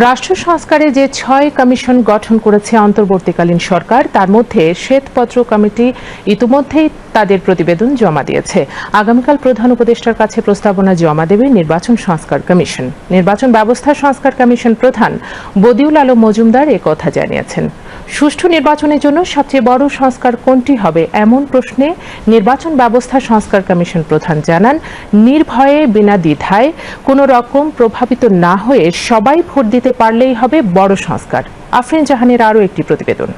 রাষ্ট্র সংস্কারে যে ৬ কমিশন গঠন করেছে অন্তর্বর্তীকালীন সরকার তার মধ্যে শ্বেতপত্র কমিটি ইতিমধ্যেই তাদের প্রতিবেদন জমা দিয়েছে। আগামীকাল প্রধান উপদেষ্টার কাছে প্রস্তাবনা জমা দেবে নির্বাচন সংস্কার কমিশন। নির্বাচন ব্যবস্থা সংস্কার কমিশন প্রধান বদিউল আলম মজুমদার একথা জানিয়েছেন। সুষ্ঠু নির্বাচনের জন্য সবচেয়ে বড় সংস্কার কোনটি হবে এমন প্রশ্নে নির্বাচন ব্যবস্থা সংস্কার কমিশন প্রধান জানান, নির্ভয়ে বিনা দ্বিধায় কোনো রকম প্রভাবিত না হয়ে সবাই ভোট দিতে পারলেই হবে বড় সংস্কার। আফরিন জাহানের আরও একটি প্রতিবেদন।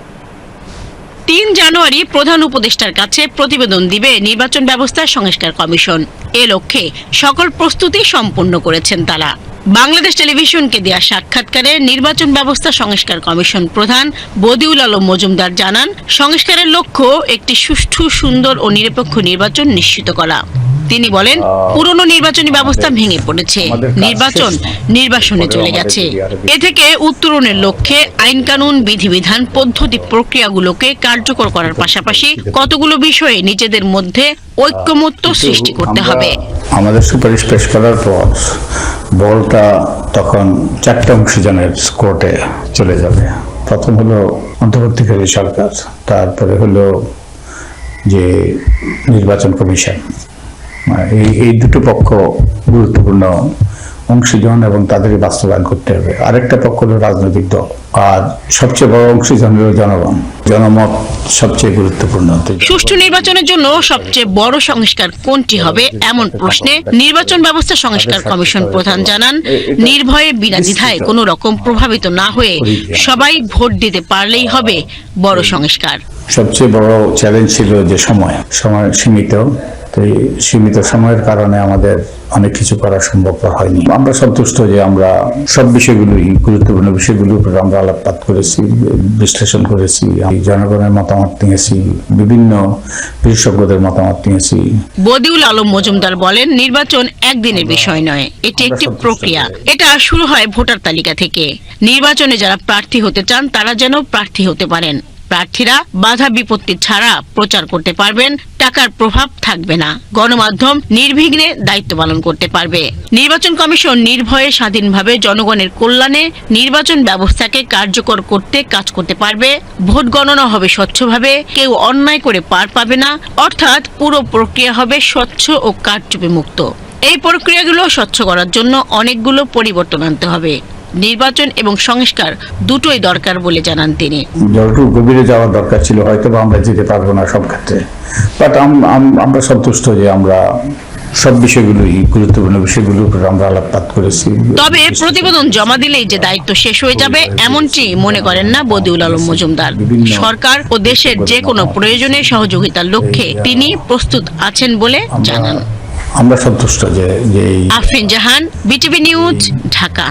৩ জানুয়ারি প্রধান উপদেষ্টার কাছে প্রতিবেদন দিবে নির্বাচন ব্যবস্থা সংস্কার কমিশন। এ লক্ষ্যে সকল প্রস্তুতি সম্পন্ন করেছেন তারা। বাংলাদেশ টেলিভিশনকে দেয়া সাক্ষাৎকারে নির্বাচন ব্যবস্থা সংস্কার কমিশন প্রধান বদিউল আলম মজুমদার জানান, সংস্কারের লক্ষ্য একটি সুষ্ঠু, সুন্দর ও নিরপেক্ষ নির্বাচন নিশ্চিত করা। তিনি বলেন, পুরনো নির্বাচনী ব্যবস্থা ভেঙে পড়েছে, নির্বাসনে চলে গেছে। এ থেকে উত্তরণের লক্ষ্যে আইন কানুন, বিধিবিধান, পদ্ধতি, প্রক্রিয়াগুলোকে কার্যকর করার পাশাপাশি কতগুলো বিষয়ে নিজেদের মধ্যে ঐক্যমত্য সৃষ্টি করতে হবে। আমাদের সুপারিশ পেশ করার পর বলটা তখন 4টা অংশীজনের কোর্টে চলে যাবে। প্রথম হলো অন্তর্বর্তীকালীন সরকার, তারপরে হলো যে নির্বাচন কমিশন। এই দুটো পক্ষ গুরুত্বপূর্ণ অংশীজন এবং তাদেরকে বাস্তবায়ন করতে হবে। আরেকটা পক্ষ হলো রাজনৈতিক দল, আর সবচেয়ে বড় অংশীজন হলো জনগণ। জনমত সবচেয়ে গুরুত্বপূর্ণ। সুষ্ঠু নির্বাচনের জন্য সবচেয়ে বড় সংস্কার কোনটি হবে এমন প্রশ্নে নির্বাচন ব্যবস্থা সংস্কার কমিশন প্রধান জানান, নির্ভয়ে বিনা দ্বিধায় কোনো রকম প্রভাবিত না হয়ে সবাই ভোট দিতে পারলেই হবে বড় সংস্কার। সবচেয়ে বড় চ্যালেঞ্জ ছিল যে সময় সীমিত। তো এই সীমিত সময়ের কারণে আমাদের অনেক কিছু করা সম্ভব হয়নি। আমরা সন্তুষ্ট যে আমরা সব বিষয়গুলোই, গুরুত্বপূর্ণ বিষয়গুলোর উপর আমরা আলোকপাত করেছি, বিশ্লেষণ করেছি, জনগণের মতামত নিয়েছি, বিভিন্ন বিশেষজ্ঞদের মতামত নিয়েছি। বদিউল আলম মজুমদার বলেন, নির্বাচন একদিনের বিষয় নয়, এটি একটি প্রক্রিয়া। এটা শুরু হয় ভোটার তালিকা থেকে। নির্বাচনে যারা প্রার্থী হতে চান তারা যেন প্রার্থী হতে পারেন। প্রার্থীরা বাধা বিপত্তি ছাড়া প্রচার করতে পারবেন, টাকার প্রভাব থাকবে না, গণমাধ্যম নির্বিঘ্নে দায়িত্ব পালন করতে পারবে। নির্বাচন কমিশন নির্ভয়ে স্বাধীনভাবে জনগণের কল্যাণে নির্বাচন ব্যবস্থাকে কার্যকর করতে কাজ করতে পারবে। ভোট গণনা হবে স্বচ্ছভাবে, কেউ অন্যায় করে পার পাবে না, অর্থাৎ পুরো প্রক্রিয়া হবে স্বচ্ছ ও কারচুপি মুক্ত। এই প্রক্রিয়াগুলো স্বচ্ছ করার জন্য অনেকগুলো পরিবর্তন আনতে হবে। নির্বাচন এবং সংস্কার দুটোই দরকার বলে জানান তিনি। যতটুকু গভীরে যাওয়ার দরকার ছিল হয়তো আমরা যেতে পারবো না সব ক্ষেত্রে, বাট আমরা সন্তুষ্ট যে আমরা সব বিষয়গুলোই, গুরুত্বপূর্ণ বিষয়গুলোর উপর আমরা আলোকপাত করেছি। তবে প্রতিবেদন জমা দিলেই যে দায়িত্ব শেষ হয়ে যাবে এমনটি মনে করেন না বদিউল আলম মজুমদার। সরকার ও দেশের যে কোনো প্রয়োজনে সহযোগিতার লক্ষ্যে তিনি প্রস্তুত আছেন বলে জানান। আমরা সন্তুষ্ট যে আফরিন জাহান, বিটিভি নিউজ, ঢাকা।